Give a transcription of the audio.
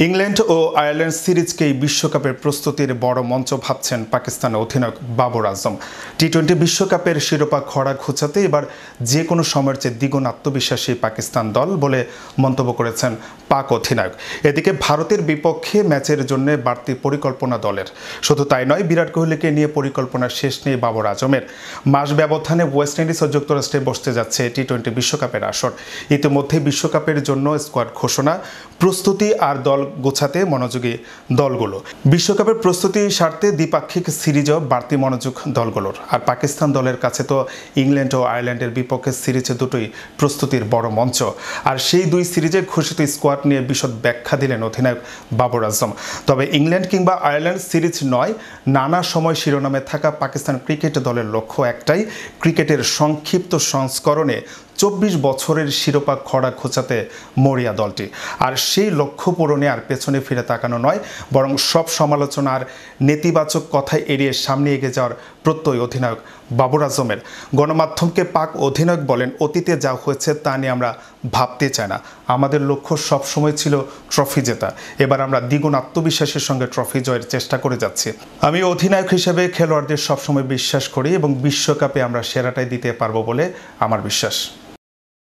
England ও Ireland সিরিজকেই বিশ্বকাপের প্রস্তুতির বড় মঞ্চ ভাবছেন পাকিস্তান অধিনায়ক বাবর আজম। টি-20 বিশ্বকাপের শিরোপা খরা ঘোচাতে এবার যে কোনো সময়ের চেয়ে দ্বিগুণ আত্মবিশ্বাসী পাকিস্তান দল বলে মন্তব্য করেছেন পাক অধিনায়ক। এদিকে ভারতের বিপক্ষে ম্যাচের জন্য বাড়তি পরিকল্পনা দলের। শুধু তাই নয়, বিরাট কোহলিকে নিয়ে পরিকল্পনা শেষ নেই বাবর আজমের। মাস ব্যবধানে ওয়েস্ট ইন্ডিজ ও যুক্তরাষ্ট্রে বসতে যাচ্ছে টি-20 বিশ্বকাপের আসর। ইতিমধ্যে বিশ্বকাপের জন্য স্কোয়াড ঘোষণা, প্রস্তুতি আর দল গোছাতে মনোযোগী দলগুলো। বিশ্বকাপের প্রস্তুতি সারতে দ্বিপাক্ষিক সিরিজও বাড়তি মনোযোগ দলগুলোর। আর পাকিস্তান দলের কাছে তো ইংল্যান্ড ও আয়ারল্যান্ডের বিপক্ষে সিরিজে দুটোই প্রস্তুতির বড় মঞ্চ। আর সেই দুই সিরিজে ঘোষিত স্কোয়াড নিয়ে বিশদ ব্যাখ্যা দিলেন অধিনায়ক বাবর আজম। তবে ইংল্যান্ড কিংবা আয়ারল্যান্ড সিরিজ নয়, নানা সময় শিরোনামে থাকা পাকিস্তান ক্রিকেট দলের লক্ষ্য একটাই, ক্রিকেটের সংক্ষিপ্ত সংস্করণে 24 বছরের শিরোপা খরা ঘোচাতে মরিয়া দলটি। আর সেই লক্ষ্য পূরণে আর পেছনে ফিরে তাকানো নয়, বরং সব সমালোচনা আর নেতিবাচক কথায় এড়িয়ে সামনে এগিয়ে যাওয়ার প্রত্যয় অধিনায়ক বাবর আজমের। গণমাধ্যমকে পাক অধিনায়ক বলেন, অতীতে যা হয়েছে তা নিয়ে আমরা ভাবতে চাই না। আমাদের লক্ষ্য সবসময় ছিল ট্রফি জেতা। এবার আমরা দ্বিগুণ আত্মবিশ্বাসের সঙ্গে ট্রফি জয়ের চেষ্টা করে যাচ্ছি। আমি অধিনায়ক হিসেবে খেলোয়াড়দের সবসময় বিশ্বাস করি এবং বিশ্বকাপে আমরা সেরাটাই দিতে পারবো বলে আমার বিশ্বাস।